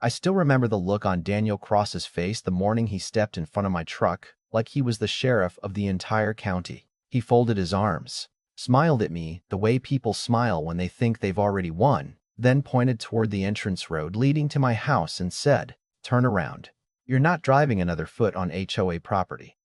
I still remember the look on Daniel Cross's face the morning he stepped in front of my truck, like he was the sheriff of the entire county. He folded his arms, smiled at me the way people smile when they think they've already won, then pointed toward the entrance road leading to my house and said, "Turn around. You're not driving another foot on HOA property."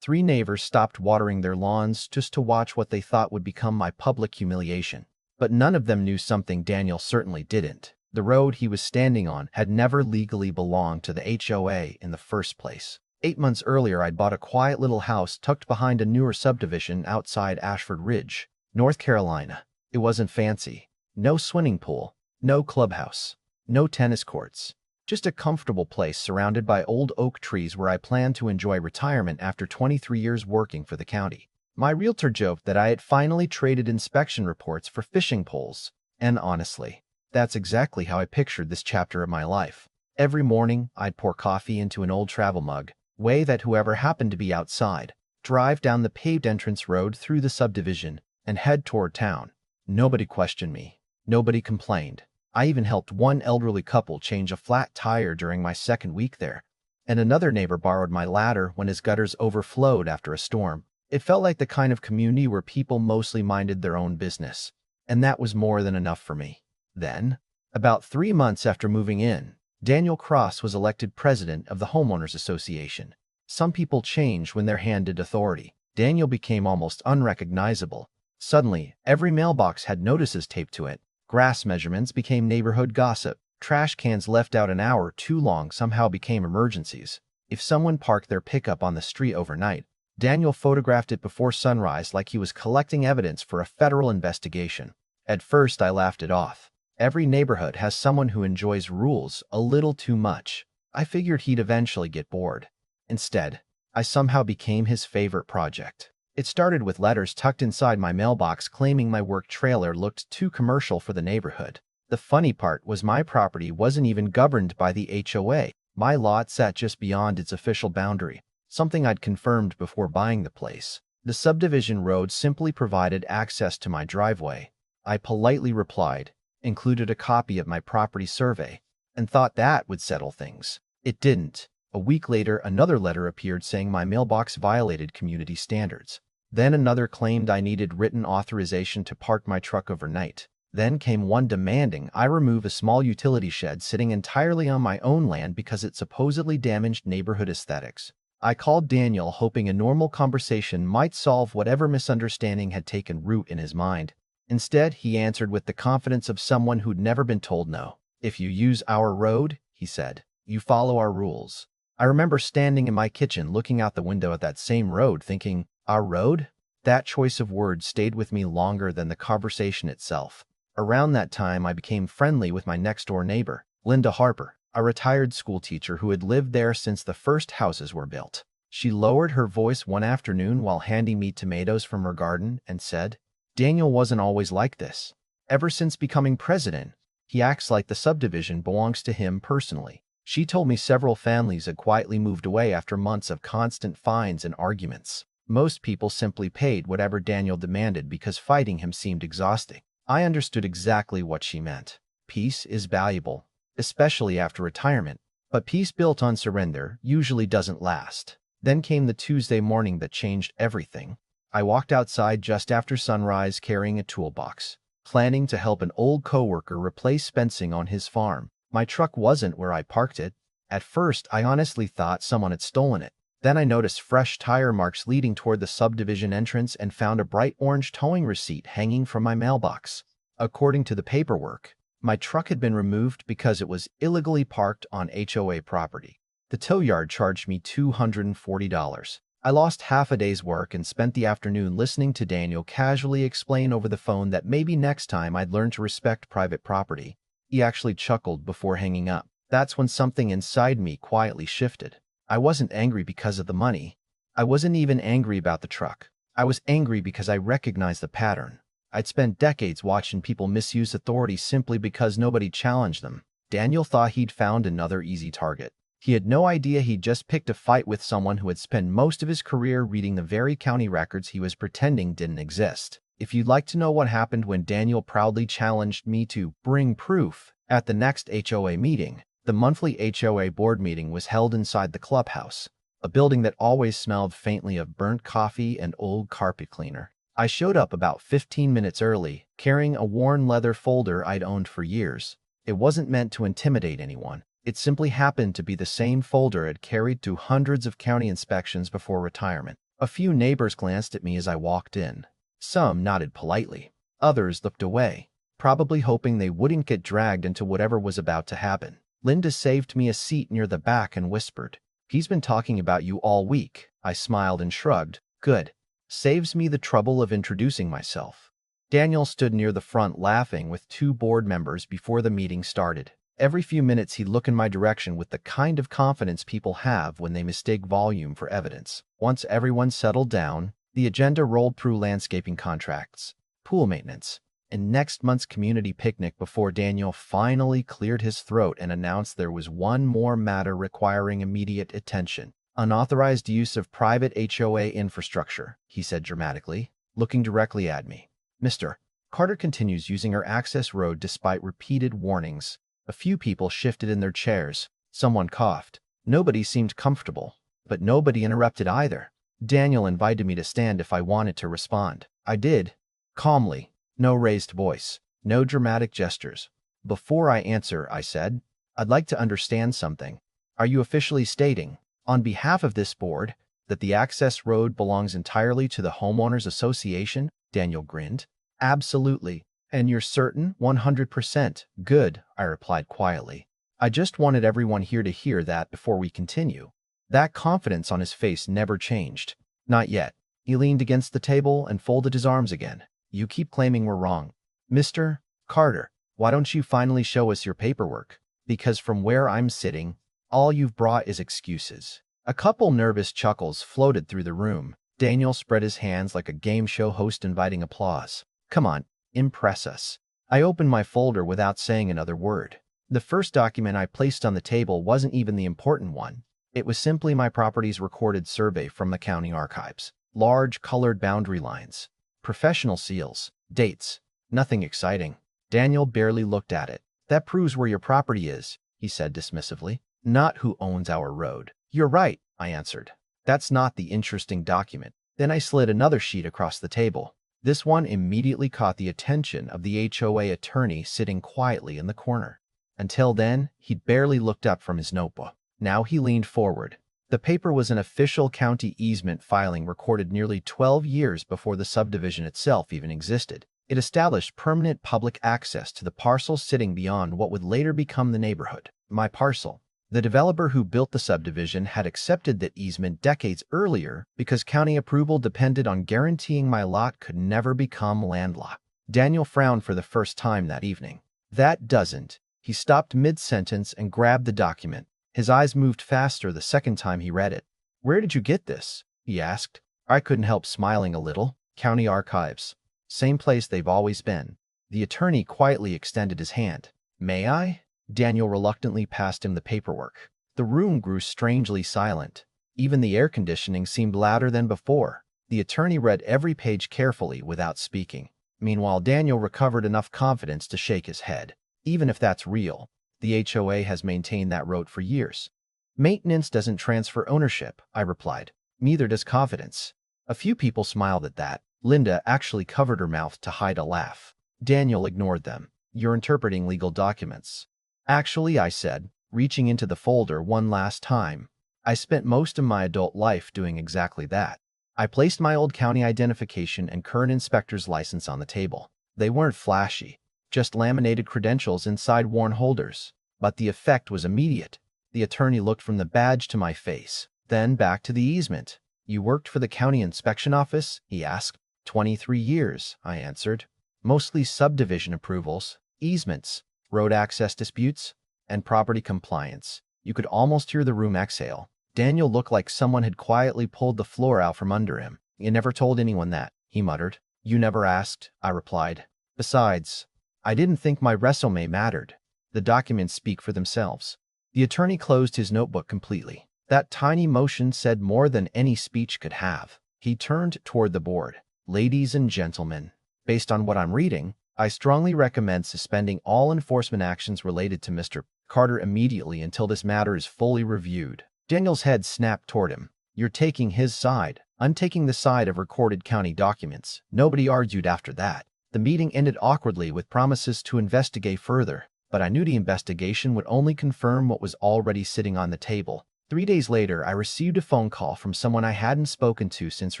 3 neighbors stopped watering their lawns just to watch what they thought would become my public humiliation. But none of them knew something Daniel certainly didn't. The road he was standing on had never legally belonged to the HOA in the first place. 8 months earlier, I'd bought a quiet little house tucked behind a newer subdivision outside Ashford Ridge, North Carolina. It wasn't fancy. No swimming pool, no clubhouse, no tennis courts. Just a comfortable place surrounded by old oak trees where I planned to enjoy retirement after 23 years working for the county. My realtor joked that I had finally traded inspection reports for fishing poles, and honestly, that's exactly how I pictured this chapter of my life. Every morning, I'd pour coffee into an old travel mug, wave at whoever happened to be outside, drive down the paved entrance road through the subdivision, and head toward town. Nobody questioned me. Nobody complained. I even helped one elderly couple change a flat tire during my second week there, and another neighbor borrowed my ladder when his gutters overflowed after a storm. It felt like the kind of community where people mostly minded their own business, and that was more than enough for me. Then, about 3 months after moving in, Daniel Cross was elected president of the Homeowners Association. Some people change when they're handed authority. Daniel became almost unrecognizable. Suddenly, every mailbox had notices taped to it. Grass measurements became neighborhood gossip. Trash cans left out an hour too long somehow became emergencies. If someone parked their pickup on the street overnight, Daniel photographed it before sunrise like he was collecting evidence for a federal investigation. At first, I laughed it off. Every neighborhood has someone who enjoys rules a little too much. I figured he'd eventually get bored. Instead, I somehow became his favorite project. It started with letters tucked inside my mailbox claiming my work trailer looked too commercial for the neighborhood. The funny part was my property wasn't even governed by the HOA. My lot sat just beyond its official boundary, something I'd confirmed before buying the place. The subdivision road simply provided access to my driveway. I politely replied, included a copy of my property survey, and thought that would settle things. It didn't. A week later, another letter appeared saying my mailbox violated community standards. Then another claimed I needed written authorization to park my truck overnight. Then came one demanding I remove a small utility shed sitting entirely on my own land because it supposedly damaged neighborhood aesthetics. I called Daniel hoping a normal conversation might solve whatever misunderstanding had taken root in his mind. Instead, he answered with the confidence of someone who'd never been told no. "If you use our road," he said, "you follow our rules." I remember standing in my kitchen looking out the window at that same road thinking, our road? That choice of words stayed with me longer than the conversation itself. Around that time, I became friendly with my next-door neighbor, Linda Harper, a retired schoolteacher who had lived there since the first houses were built. She lowered her voice one afternoon while handing me tomatoes from her garden and said, "Daniel wasn't always like this. Ever since becoming president, he acts like the subdivision belongs to him personally." She told me several families had quietly moved away after months of constant fines and arguments. Most people simply paid whatever Daniel demanded because fighting him seemed exhausting. I understood exactly what she meant. Peace is valuable, especially after retirement, but peace built on surrender usually doesn't last. Then came the Tuesday morning that changed everything. I walked outside just after sunrise carrying a toolbox, planning to help an old coworker replace fencing on his farm. My truck wasn't where I parked it. At first, I honestly thought someone had stolen it. Then I noticed fresh tire marks leading toward the subdivision entrance and found a bright orange towing receipt hanging from my mailbox. According to the paperwork, my truck had been removed because it was illegally parked on HOA property. The tow yard charged me $240. I lost half a day's work and spent the afternoon listening to Daniel casually explain over the phone that maybe next time I'd learn to respect private property. He actually chuckled before hanging up. That's when something inside me quietly shifted. I wasn't angry because of the money. I wasn't even angry about the truck. I was angry because I recognized the pattern. I'd spent decades watching people misuse authority simply because nobody challenged them. Daniel thought he'd found another easy target. He had no idea he'd just picked a fight with someone who had spent most of his career reading the very county records he was pretending didn't exist. If you'd like to know what happened when Daniel proudly challenged me to bring proof at the next HOA meeting, The monthly HOA board meeting was held inside the clubhouse, a building that always smelled faintly of burnt coffee and old carpet cleaner. I showed up about 15 minutes early, carrying a worn leather folder I'd owned for years. It wasn't meant to intimidate anyone. It simply happened to be the same folder I'd carried through hundreds of county inspections before retirement. A few neighbors glanced at me as I walked in. Some nodded politely. Others looked away, probably hoping they wouldn't get dragged into whatever was about to happen. Linda saved me a seat near the back and whispered, "He's been talking about you all week." I smiled and shrugged. Good. Saves me the trouble of introducing myself. Daniel stood near the front laughing with two board members before the meeting started. Every few minutes he'd look in my direction with the kind of confidence people have when they mistake volume for evidence. Once everyone settled down, the agenda rolled through landscaping contracts, pool maintenance, and next month's community picnic before Daniel finally cleared his throat and announced there was one more matter requiring immediate attention. Unauthorized use of private HOA infrastructure, he said dramatically, looking directly at me. Mr. Carter continues using our access road despite repeated warnings. A few people shifted in their chairs. Someone coughed. Nobody seemed comfortable, but nobody interrupted either. Daniel invited me to stand if I wanted to respond. I did, calmly. No raised voice, no dramatic gestures. Before I answer, I said, I'd like to understand something. Are you officially stating, on behalf of this board, that the access road belongs entirely to the Homeowners Association? Daniel grinned. Absolutely. And you're certain? 100%. Good, I replied quietly. I just wanted everyone here to hear that before we continue. That confidence on his face never changed. Not yet. He leaned against the table and folded his arms again. You keep claiming we're wrong. Mr. Carter, why don't you finally show us your paperwork? Because from where I'm sitting, all you've brought is excuses. A couple nervous chuckles floated through the room. Daniel spread his hands like a game show host inviting applause. Come on, impress us. I opened my folder without saying another word. The first document I placed on the table wasn't even the important one. It was simply my property's recorded survey from the county archives. Large colored boundary lines. Professional seals. Dates. Nothing exciting. Daniel barely looked at it. That proves where your property is, he said dismissively. Not who owns our road. You're right, I answered. That's not the interesting document. Then I slid another sheet across the table. This one immediately caught the attention of the HOA attorney sitting quietly in the corner. Until then, he'd barely looked up from his notebook. Now he leaned forward. The paper was an official county easement filing recorded nearly 12 years before the subdivision itself even existed. It established permanent public access to the parcel sitting beyond what would later become the neighborhood. My parcel. The developer who built the subdivision had accepted that easement decades earlier because county approval depended on guaranteeing my lot could never become landlocked. Daniel frowned for the first time that evening. That doesn't. He stopped mid-sentence and grabbed the document. His eyes moved faster the second time he read it. Where did you get this? He asked. I couldn't help smiling a little. County archives. Same place they've always been. The attorney quietly extended his hand. May I? Daniel reluctantly passed him the paperwork. The room grew strangely silent. Even the air conditioning seemed louder than before. The attorney read every page carefully without speaking. Meanwhile, Daniel recovered enough confidence to shake his head. Even if that's real, the HOA has maintained that road for years. Maintenance doesn't transfer ownership, I replied. Neither does confidence. A few people smiled at that. Linda actually covered her mouth to hide a laugh. Daniel ignored them. You're interpreting legal documents. Actually, I said, reaching into the folder one last time. I spent most of my adult life doing exactly that. I placed my old county identification and current inspector's license on the table. They weren't flashy, just laminated credentials inside worn holders. But the effect was immediate. The attorney looked from the badge to my face, then back to the easement. You worked for the county inspection office? He asked. 23 years, I answered. Mostly subdivision approvals, easements, road access disputes, and property compliance. You could almost hear the room exhale. Daniel looked like someone had quietly pulled the floor out from under him. You never told anyone that, he muttered. You never asked, I replied. Besides, I didn't think my resume mattered. The documents speak for themselves. The attorney closed his notebook completely. That tiny motion said more than any speech could have. He turned toward the board. Ladies and gentlemen, based on what I'm reading, I strongly recommend suspending all enforcement actions related to Mr. Carter immediately until this matter is fully reviewed. Daniel's head snapped toward him. You're taking his side. I'm taking the side of recorded county documents. Nobody argued after that. The meeting ended awkwardly with promises to investigate further, but I knew the investigation would only confirm what was already sitting on the table. 3 days later, I received a phone call from someone I hadn't spoken to since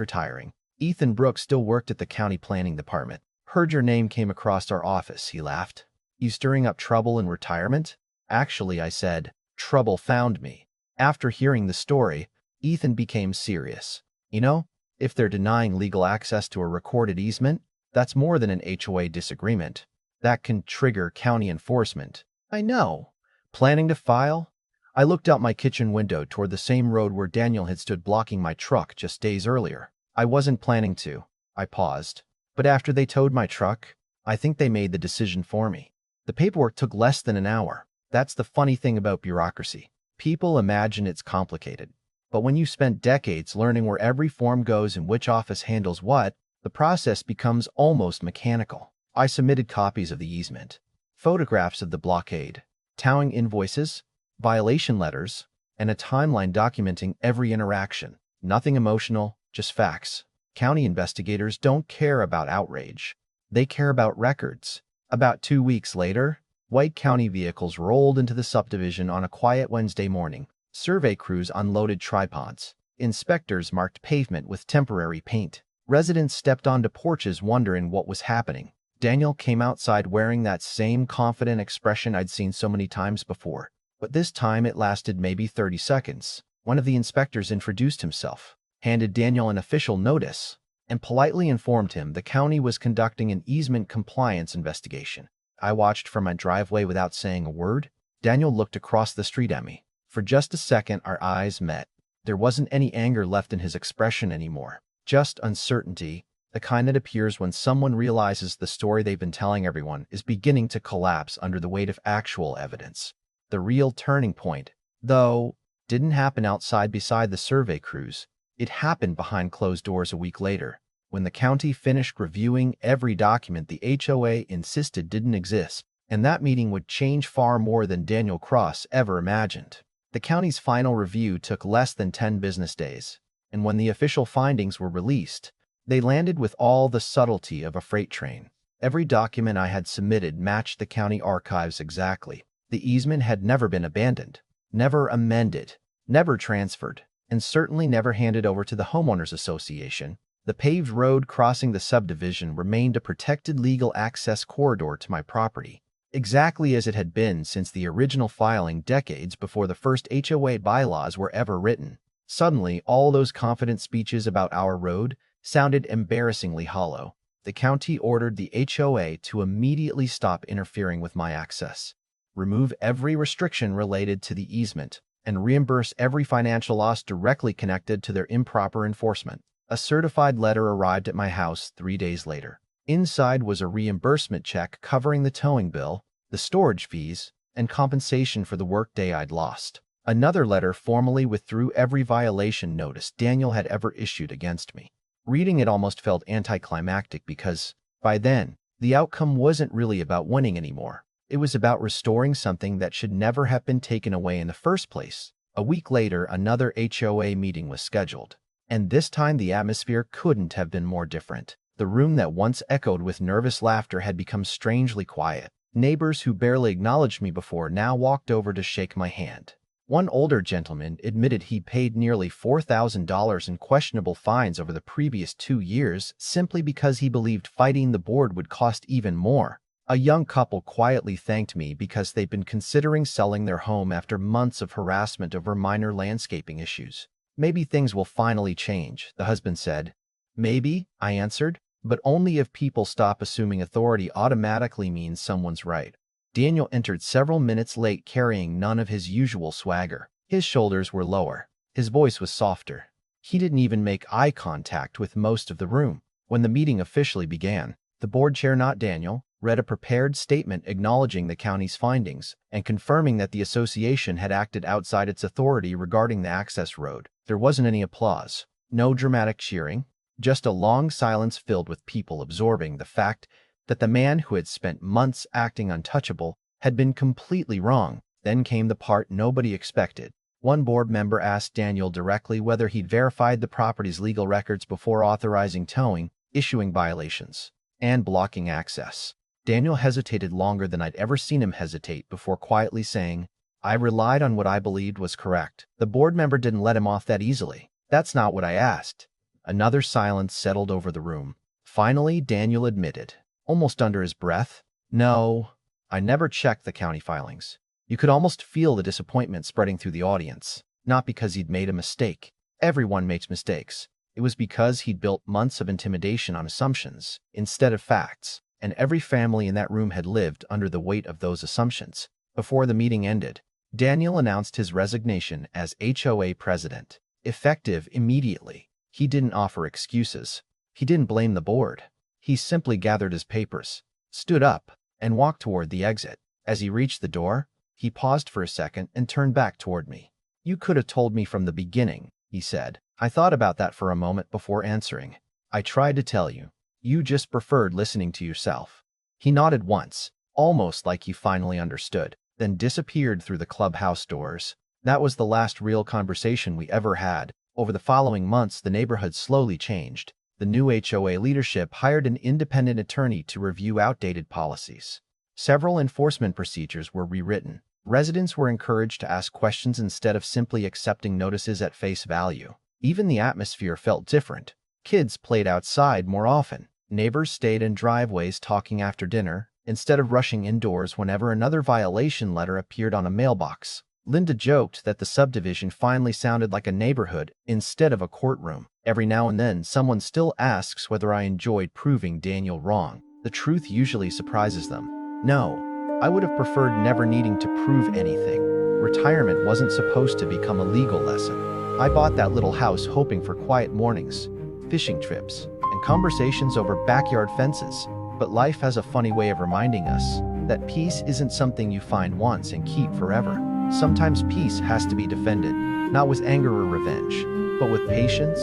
retiring. Ethan Brooks still worked at the county planning department. Heard your name came across our office, he laughed. You stirring up trouble in retirement? Actually, I said, trouble found me. After hearing the story, Ethan became serious. You know, if they're denying legal access to a recorded easement, that's more than an HOA disagreement. That can trigger county enforcement. I know. Planning to file? I looked out my kitchen window toward the same road where Daniel had stood blocking my truck just days earlier. I wasn't planning to. I paused. But after they towed my truck, I think they made the decision for me. The paperwork took less than an hour. That's the funny thing about bureaucracy. People imagine it's complicated. But when you spent decades learning where every form goes and which office handles what, the process becomes almost mechanical. I submitted copies of the easement, photographs of the blockade, towing invoices, violation letters, and a timeline documenting every interaction. Nothing emotional, just facts. County investigators don't care about outrage. They care about records. About 2 weeks later, white county vehicles rolled into the subdivision on a quiet Wednesday morning. Survey crews unloaded tripods. Inspectors marked pavement with temporary paint. Residents stepped onto porches wondering what was happening. Daniel came outside wearing that same confident expression I'd seen so many times before. But this time it lasted maybe 30 seconds. One of the inspectors introduced himself, handed Daniel an official notice, and politely informed him the county was conducting an easement compliance investigation. I watched from my driveway without saying a word. Daniel looked across the street at me. For just a second, our eyes met. There wasn't any anger left in his expression anymore, just uncertainty, the kind that appears when someone realizes the story they've been telling everyone is beginning to collapse under the weight of actual evidence. The real turning point, though, didn't happen outside beside the survey crews. It happened behind closed doors a week later, when the county finished reviewing every document the HOA insisted didn't exist, and that meeting would change far more than Daniel Cross ever imagined. The county's final review took less than 10 business days, and when the official findings were released, they landed with all the subtlety of a freight train. Every document I had submitted matched the county archives exactly. The easement had never been abandoned, never amended, never transferred, and certainly never handed over to the homeowners association. The paved road crossing the subdivision remained a protected legal access corridor to my property, exactly as it had been since the original filing decades before the first HOA bylaws were ever written. Suddenly, all those confident speeches about our road sounded embarrassingly hollow. The county ordered the HOA to immediately stop interfering with my access, remove every restriction related to the easement, and reimburse every financial loss directly connected to their improper enforcement. A certified letter arrived at my house 3 days later. Inside was a reimbursement check covering the towing bill, the storage fees, and compensation for the workday I'd lost. Another letter formally withdrew every violation notice Daniel had ever issued against me. Reading it almost felt anticlimactic because, by then, the outcome wasn't really about winning anymore. It was about restoring something that should never have been taken away in the first place. A week later, another HOA meeting was scheduled, and this time the atmosphere couldn't have been more different. The room that once echoed with nervous laughter had become strangely quiet. Neighbors who barely acknowledged me before now walked over to shake my hand. One older gentleman admitted he paid nearly $4,000 in questionable fines over the previous 2 years simply because he believed fighting the board would cost even more. A young couple quietly thanked me because they'd been considering selling their home after months of harassment over minor landscaping issues. Maybe things will finally change, the husband said. Maybe, I answered, but only if people stop assuming authority automatically means someone's right. Daniel entered several minutes late carrying none of his usual swagger. His shoulders were lower. His voice was softer. He didn't even make eye contact with most of the room. When the meeting officially began, the board chair, not Daniel, read a prepared statement acknowledging the county's findings and confirming that the association had acted outside its authority regarding the access road. There wasn't any applause, no dramatic cheering, just a long silence filled with people absorbing the fact that the man who had spent months acting untouchable had been completely wrong. Then came the part nobody expected. One board member asked Daniel directly whether he'd verified the property's legal records before authorizing towing, issuing violations, and blocking access. Daniel hesitated longer than I'd ever seen him hesitate before quietly saying, "I relied on what I believed was correct." The board member didn't let him off that easily. "That's not what I asked." Another silence settled over the room. Finally, Daniel admitted, almost under his breath, "No, I never checked the county filings." You could almost feel the disappointment spreading through the audience, not because he'd made a mistake. Everyone makes mistakes. It was because he'd built months of intimidation on assumptions instead of facts, and every family in that room had lived under the weight of those assumptions. Before the meeting ended, Daniel announced his resignation as HOA president, effective immediately. He didn't offer excuses. He didn't blame the board. He simply gathered his papers, stood up, and walked toward the exit. As he reached the door, he paused for a second and turned back toward me. "You could have told me from the beginning," he said. I thought about that for a moment before answering. "I tried to tell you. You just preferred listening to yourself." He nodded once, almost like he finally understood, then disappeared through the clubhouse doors. That was the last real conversation we ever had. Over the following months, the neighborhood slowly changed. The new HOA leadership hired an independent attorney to review outdated policies. Several enforcement procedures were rewritten. Residents were encouraged to ask questions instead of simply accepting notices at face value. Even the atmosphere felt different. Kids played outside more often. Neighbors stayed in driveways talking after dinner, instead of rushing indoors whenever another violation letter appeared on a mailbox. Linda joked that the subdivision finally sounded like a neighborhood instead of a courtroom. Every now and then, someone still asks whether I enjoyed proving Daniel wrong. The truth usually surprises them. No, I would have preferred never needing to prove anything. Retirement wasn't supposed to become a legal lesson. I bought that little house hoping for quiet mornings, fishing trips, and conversations over backyard fences. But life has a funny way of reminding us that peace isn't something you find once and keep forever. Sometimes peace has to be defended, not with anger or revenge, but with patience,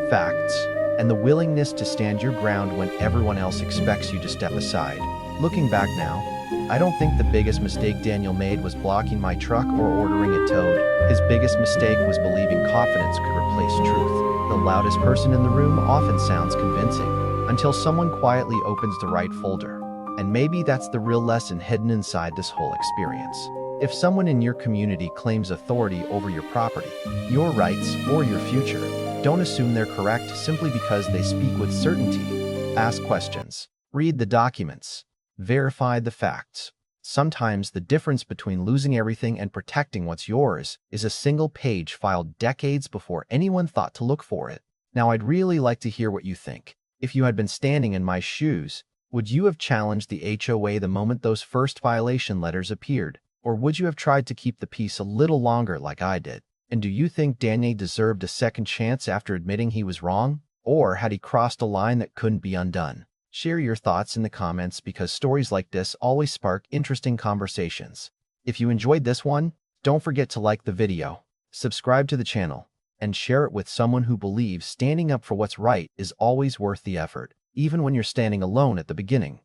facts, and the willingness to stand your ground when everyone else expects you to step aside. Looking back now, I don't think the biggest mistake Daniel made was blocking my truck or ordering it towed. His biggest mistake was believing confidence could replace truth. The loudest person in the room often sounds convincing, until someone quietly opens the right folder. And maybe that's the real lesson hidden inside this whole experience. If someone in your community claims authority over your property, your rights, or your future, don't assume they're correct simply because they speak with certainty. Ask questions. Read the documents. Verify the facts. Sometimes the difference between losing everything and protecting what's yours is a single page filed decades before anyone thought to look for it. Now, I'd really like to hear what you think. If you had been standing in my shoes, would you have challenged the HOA the moment those first violation letters appeared? Or would you have tried to keep the peace a little longer like I did? And do you think Daniel deserved a second chance after admitting he was wrong? Or had he crossed a line that couldn't be undone? Share your thoughts in the comments because stories like this always spark interesting conversations. If you enjoyed this one, don't forget to like the video, subscribe to the channel, and share it with someone who believes standing up for what's right is always worth the effort, even when you're standing alone at the beginning.